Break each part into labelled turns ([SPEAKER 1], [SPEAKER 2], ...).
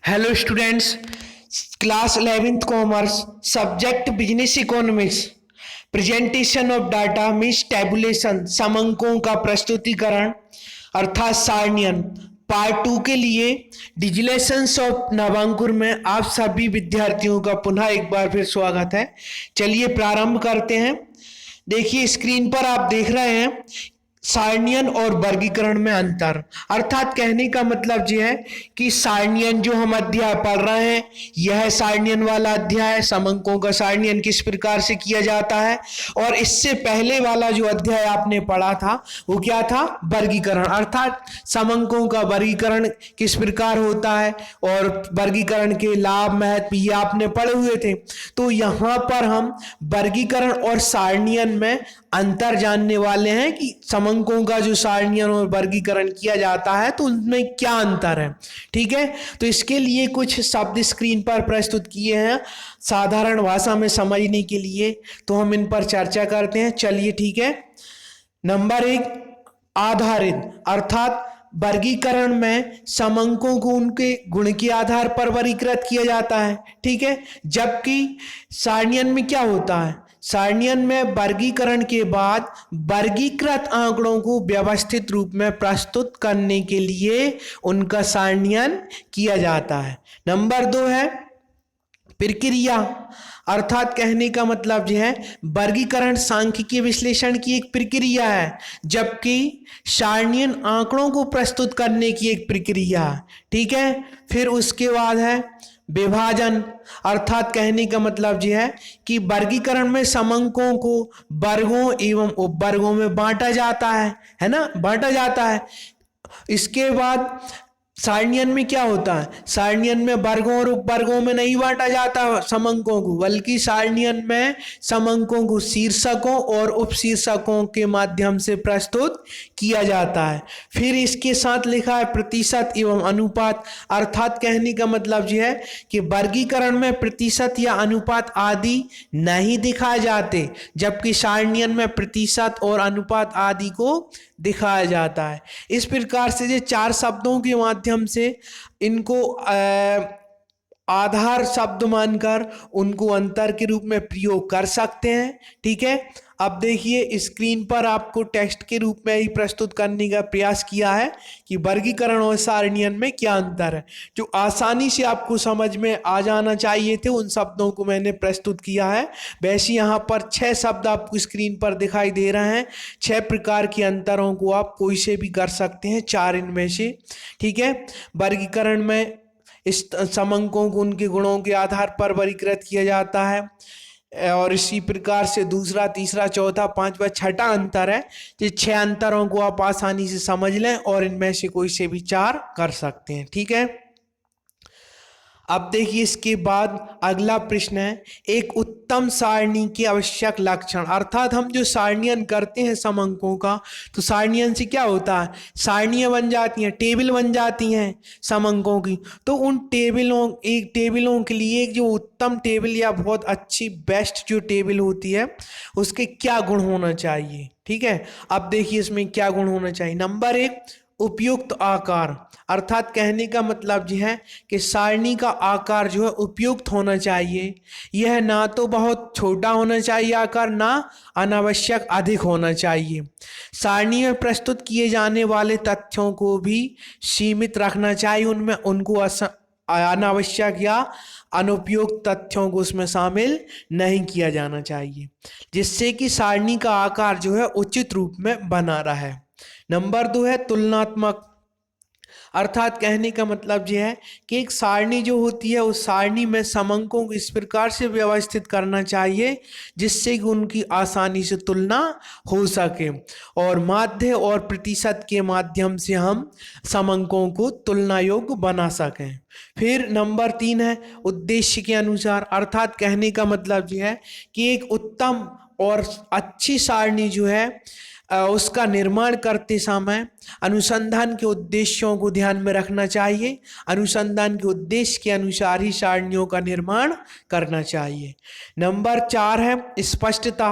[SPEAKER 1] Hello students, class 11th commerce subject business economics presentation of data means tabulation समंकों का प्रस्तुतिकरण अर्थात सारणियन part 2 के लिए डिजिलेशंस ऑफ नवांकुर में आप सभी विद्यार्थियों का पुनः एक बार फिर स्वागत है। चलिए प्रारंभ करते हैं। देखिए स्क्रीन पर आप देख रहे हैं सारणियन और वर्गीकरण में अंतर। अर्थात कहने का मतलब यह है कि सारणियन जो हम अध्याय पढ़ रहे हैं यह सारणियन वाला अध्याय है। समंकों का सारणियन किस प्रकार से किया जाता है, और इससे पहले वाला जो अध्याय आपने पढ़ा था वो क्या था, वर्गीकरण। अर्थात समंकों का वर्गीकरण किस प्रकार होता है और वर्गीकरण के लाभ महत्व ये आपने पढ़े हुए थे। तो यहाँ पर हम वर्गीकरण और सारणियन में अंतर जानने वाले हैं कि समंकों का जो सारणियन और वर्गीकरण किया जाता है तो उनमें क्या अंतर है। ठीक है, तो इसके लिए कुछ शब्द स्क्रीन पर प्रस्तुत किए हैं साधारण भाषा में समझने के लिए, तो हम इन पर चर्चा करते हैं। चलिए ठीक है। नंबर 1, आधारित। अर्थात वर्गीकरण में समंकों को उनके गुण के आधार पर वर्गीकृत किया जाता है। ठीक है, जबकि सारणियन में क्या होता है, सारणियन में वर्गीकरण के बाद वर्गीकृत आंकड़ों को व्यवस्थित रूप में प्रस्तुत करने के लिए उनका सारणियन किया जाता है। नंबर 2 है प्रक्रिया। अर्थात कहने का मतलब यह है वर्गीकरण सांख्यिकीय विश्लेषण की एक प्रक्रिया है, जबकि सारणियन आंकड़ों को प्रस्तुत करने की एक प्रक्रिया है। ठीक है, फिर उसके बाद है विभाजन। अर्थात कहने का मतलब यह है कि वर्गीकरण में समंकों को वर्गों एवं उपवर्गों में बांटा जाता है ना, बांटा जाता है। इसके बाद सारणियन में क्या होता है, सारणियन में वर्गों और उपवर्गों में नहीं बांटा जाता समंकों को, बल्कि सारणियन में समंकों को शीर्षकों और उपशीर्षकों के माध्यम से प्रस्तुत किया जाता है। फिर इसके साथ लिखा है प्रतिशत एवं अनुपात। अर्थात कहने का मतलब यह है कि वर्गीकरण में प्रतिशत या अनुपात आदि नहीं दिखाए जाते, जबकि सारणियन में प्रतिशत और अनुपात आदि को दिखाया जाता है। इस प्रकार से ये 4 शब्दों के माध्यम से इनको आधार शब्द मानकर उनको अंतर के रूप में प्रयोग कर सकते हैं। ठीक है, अब देखिए स्क्रीन पर आपको टेक्स्ट के रूप में ही प्रस्तुत करने का प्रयास किया है कि वर्गीकरण और सारणियन में क्या अंतर है। जो आसानी से आपको समझ में आ जाना चाहिए थे उन शब्दों को मैंने प्रस्तुत किया है। वैसे यहाँ पर 6 शब्द आपको स्क्रीन पर दिखाई दे रहे हैं। 6 प्रकार के अंतरों को आप कोई से भी कर सकते हैं, 4 इनमें से। ठीक है, वर्गीकरण में इस समंकों को उनके गुणों के आधार पर वर्गीकृत किया जाता है, और इसी प्रकार से दूसरा, तीसरा, चौथा, पांचवा, छठा अंतर है। ये 6 अंतरों को आप आसानी से समझ लें और इनमें से कोई से भी 4 कर सकते हैं। ठीक है, अब देखिए इसके बाद अगला प्रश्न है एक उत्तम सारणी के आवश्यक लक्षण। अर्थात हम जो सारणियन करते हैं समंकों का, तो सारणियन से क्या होता है, सारणियाँ बन जाती हैं, टेबल बन जाती हैं समंकों की। तो उन टेबलों के लिए एक जो उत्तम टेबल या बहुत अच्छी बेस्ट जो टेबल होती है उसके क्या गुण होना चाहिए। ठीक है, अब देखिए इसमें क्या गुण होना चाहिए। नंबर 1, उपयुक्त आकार। अर्थात कहने का मतलब यह है कि सारणी का आकार जो है उपयुक्त होना चाहिए। यह ना तो बहुत छोटा होना चाहिए आकार, ना अनावश्यक अधिक होना चाहिए। सारणी में प्रस्तुत किए जाने वाले तथ्यों को भी सीमित रखना चाहिए, उनमें उनको अनावश्यक या अनुपयुक्त तथ्यों को उसमें शामिल नहीं किया जाना चाहिए, जिससे कि सारणी का आकार जो है उचित रूप में बना रहे। नंबर 2 है तुलनात्मक। अर्थात कहने का मतलब यह है कि एक सारणी जो होती है उस सारणी में समंकों को इस प्रकार से व्यवस्थित करना चाहिए जिससे कि उनकी आसानी से तुलना हो सके, और माध्य और प्रतिशत के माध्यम से हम समंकों को तुलना योग्य बना सकें। फिर नंबर 3 है उद्देश्य के अनुसार। अर्थात कहने का मतलब यह है कि एक उत्तम और अच्छी सारणी जो है उसका निर्माण करते समय अनुसंधान के उद्देश्यों को ध्यान में रखना चाहिए। अनुसंधान के उद्देश्य के अनुसार ही सारणियों का निर्माण करना चाहिए। नंबर 4 है स्पष्टता,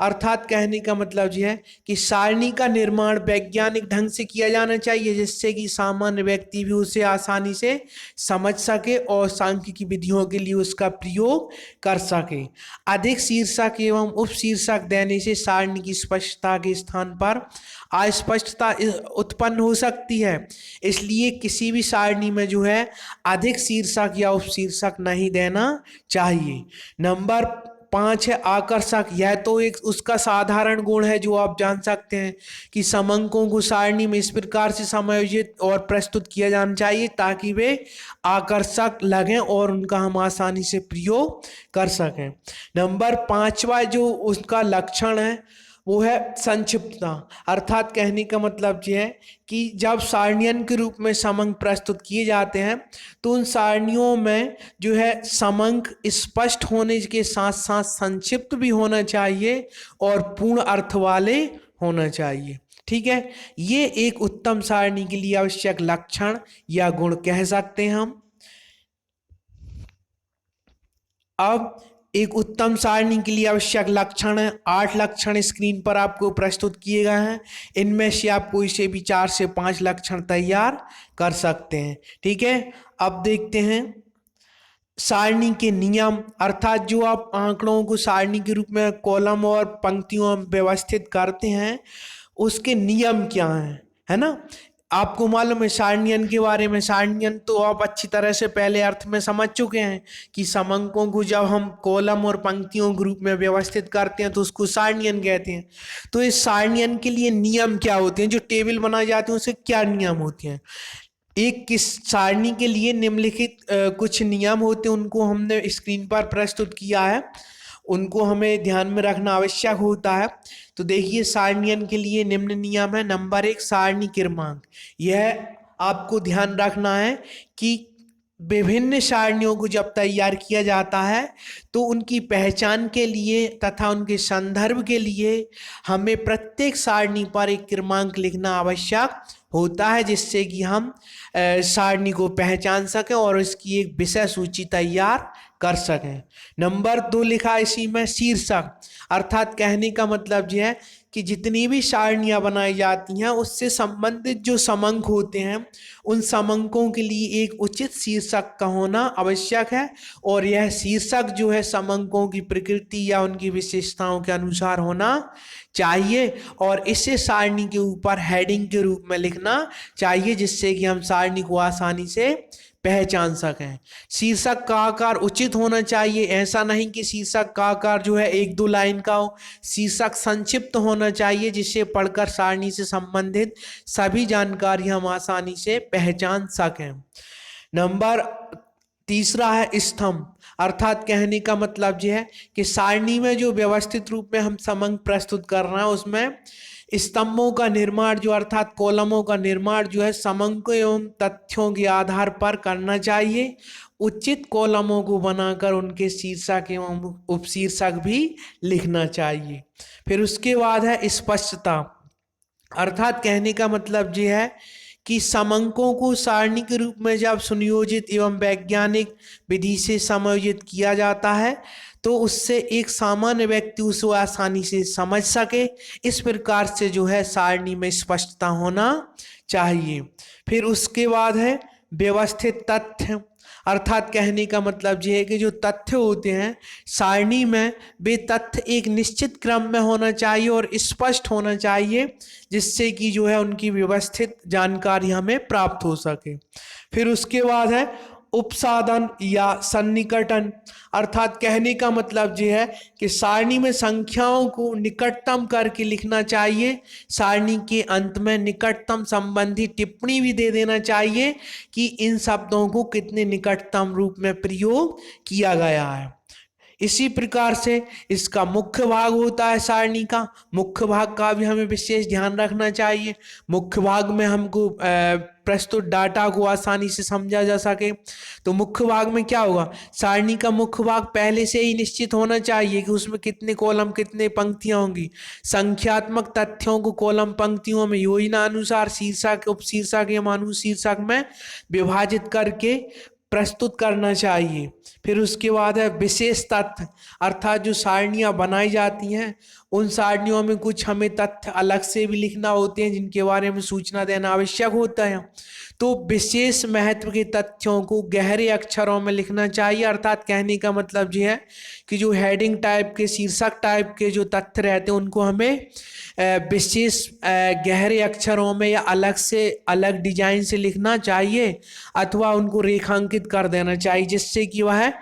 [SPEAKER 1] अर्थात कहने का मतलब यह है कि सारणी का निर्माण वैज्ञानिक ढंग से किया जाना चाहिए, जिससे कि सामान्य व्यक्ति भी उसे आसानी से समझ सके और सांख्यिकी विधियों के लिए उसका प्रयोग कर सके। अधिक शीर्षक एवं उपशीर्षक देने से सारणी की स्पष्टता के स्थान पर अस्पष्टता उत्पन्न हो सकती है। इसलिए किसी भी सारणी में जो है अधिक शीर्षक या उपशीर्षक नहीं देना चाहिए। नंबर 5 है आकर्षक। यह तो एक उसका साधारण गुण है जो आप जान सकते हैं कि समंकों को सारणी में इस प्रकार से समायोजित और प्रस्तुत किया जाना चाहिए ताकि वे आकर्षक लगें और उनका हम आसानी से प्रयोग कर सकें। नंबर 5वां जो उसका लक्षण है वो है संक्षिप्तता, अर्थात कहने का मतलब ये है कि जब सारणियन के रूप में समंक प्रस्तुत किए जाते हैं तो उन सारणियों में जो है समंक स्पष्ट होने के साथ साथ संक्षिप्त भी होना चाहिए और पूर्ण अर्थ वाले होना चाहिए। ठीक है, ये एक उत्तम सारणी के लिए आवश्यक लक्षण या गुण कह सकते हैं हम। अब एक उत्तम सारणी के लिए आवश्यक लक्षण है 8 लक्षण स्क्रीन पर आपको प्रस्तुत किए गए हैं। इनमें से आप कोई से भी 4 से 5 लक्षण तैयार कर सकते हैं। ठीक है, अब देखते हैं सारणी के नियम, अर्थात जो आप आंकड़ों को सारणी के रूप में कॉलम और पंक्तियों में व्यवस्थित करते हैं उसके नियम क्या हैं, है ना। आपको मालूम है सारणियन के बारे में। सारणियन तो आप अच्छी तरह से पहले अर्थ में समझ चुके हैं कि समंकों को जब हम कॉलम और पंक्तियों के रूप में व्यवस्थित करते हैं तो उसको सारणियन कहते हैं। तो इस सारणियन के लिए नियम क्या होते हैं, जो टेबल बनाए जाते हैं उससे क्या नियम होते हैं। एक किस सारणी के लिए निम्नलिखित कुछ नियम होते हैं, उनको हमने स्क्रीन पर प्रस्तुत किया है, उनको हमें ध्यान में रखना आवश्यक होता है। तो देखिए सारणियन के लिए निम्न नियम है। नंबर 1 सारणी क्रमांक। यह आपको ध्यान रखना है कि विभिन्न सारणियों को जब तैयार किया जाता है तो उनकी पहचान के लिए तथा उनके संदर्भ के लिए हमें प्रत्येक सारणी पर एक क्रमांक लिखना आवश्यक होता है, जिससे कि हम सारणी को पहचान सकें और इसकी एक विषय सूची तैयार कर सकें। नंबर 2 लिखा इसी में शीर्षक, अर्थात कहने का मतलब यह है कि जितनी भी सारणियाँ बनाई जाती हैं उससे संबंधित जो समंक होते हैं उन समंकों के लिए एक उचित शीर्षक का होना आवश्यक है और यह शीर्षक जो है समंकों की प्रकृति या उनकी विशेषताओं के अनुसार होना चाहिए और इसे सारणी के ऊपर हेडिंग के रूप में लिखना चाहिए, जिससे कि हम सारणी को आसानी से पहचान सकें। शीर्षक का आकार उचित होना चाहिए, ऐसा नहीं कि शीर्षक का आकार जो है 1-2 लाइन का हो। शीर्षक संक्षिप्त होना चाहिए जिसे पढ़कर सारणी से संबंधित सभी जानकारी हम आसानी से पहचान सकें। नंबर 3 है स्तंभ, अर्थात कहने का मतलब यह है कि सारणी में जो व्यवस्थित रूप में हम समंक प्रस्तुत कर रहे हैं उसमें स्तंभों का निर्माण जो अर्थात कॉलमों का निर्माण जो है समंकों एवं तथ्यों के आधार पर करना चाहिए। उचित कॉलमों को बनाकर उनके शीर्षक एवं उपशीर्षक भी लिखना चाहिए। फिर उसके बाद है स्पष्टता, अर्थात कहने का मतलब ये है कि समंकों को सारणी के रूप में जब सुनियोजित एवं वैज्ञानिक विधि से समायोजित किया जाता है तो उससे एक सामान्य व्यक्ति उसे आसानी से समझ सके। इस प्रकार से जो है सारणी में स्पष्टता होना चाहिए। फिर उसके बाद है व्यवस्थित तथ्य, अर्थात कहने का मतलब ये है कि जो तथ्य होते हैं सारणी में वे तथ्य एक निश्चित क्रम में होना चाहिए और स्पष्ट होना चाहिए, जिससे कि जो है उनकी व्यवस्थित जानकारी हमें प्राप्त हो सके। फिर उसके बाद है उपसाधन या सन्निकटन, अर्थात कहने का मतलब ये है कि सारणी में संख्याओं को निकटतम करके लिखना चाहिए। सारणी के अंत में निकटतम संबंधी टिप्पणी भी दे देना चाहिए कि इन शब्दों को कितने निकटतम रूप में प्रयोग किया गया है। इसी प्रकार से इसका मुख्य भाग होता है सारणी का। मुख्य भाग का भी हमें विशेष ध्यान रखना चाहिए। मुख्य भाग में हमको प्रस्तुत डाटा को आसानी से समझा जा सके। तो मुख्य भाग में क्या होगा, सारणी का मुख्य भाग पहले से ही निश्चित होना चाहिए कि उसमें कितने कॉलम कितने पंक्तियां होंगी। संख्यात्मक तथ्यों को कॉलम पंक्तियों में योजना अनुसार शीर्षक उपशीर्षक एवं अनुशीर्षक में विभाजित करके प्रस्तुत करना चाहिए। फिर उसके बाद है विशेष तथ्य, अर्थात जो सारणियाँ बनाई जाती हैं उन सारणियों में कुछ हमें तथ्य अलग से भी लिखना होते हैं जिनके बारे में सूचना देना आवश्यक होता है। तो विशेष महत्व के तथ्यों को गहरे अक्षरों में लिखना चाहिए। अर्थात कहने का मतलब ये है कि जो हेडिंग टाइप के शीर्षक टाइप के जो तथ्य रहते हैं उनको हमें विशेष गहरे अक्षरों में या अलग से अलग डिजाइन से लिखना चाहिए अथवा उनको रेखांकित कर देना चाहिए जिससे कि वह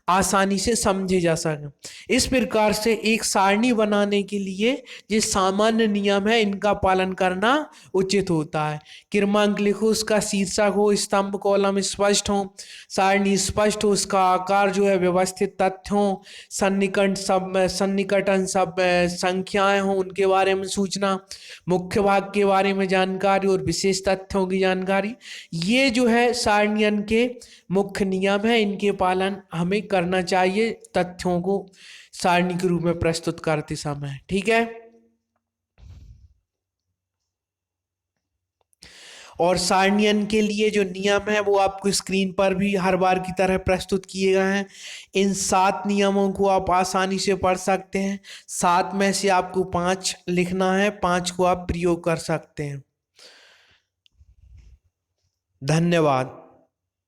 [SPEAKER 1] आसानी से समझे जा सके। इस प्रकार से एक सारणी बनाने के लिए ये सामान्य नियम है, इनका पालन करना उचित होता है। क्रमांक लिखो, उसका शीर्षक हो, स्तंभ कॉलम स्पष्ट हो, सारणी स्पष्ट हो, उसका आकार जो है व्यवस्थित तथ्य हो, सन्निकटन सब संख्याएं हो, उनके बारे में सूचना, मुख्य भाग के बारे में जानकारी और विशेष तथ्यों की जानकारी। ये जो है सारणियन के मुख्य नियम है, इनके पालन हमें करना चाहिए तथ्यों को सारणी के रूप में प्रस्तुत करते समय। ठीक है। और सारणियन के लिए जो नियम है वो आपको स्क्रीन पर भी हर बार की तरह प्रस्तुत किए गए हैं। इन 7 नियमों को आप आसानी से पढ़ सकते हैं। 7 में से आपको 5 लिखना है, 5 को आप प्रयोग कर सकते हैं। धन्यवाद।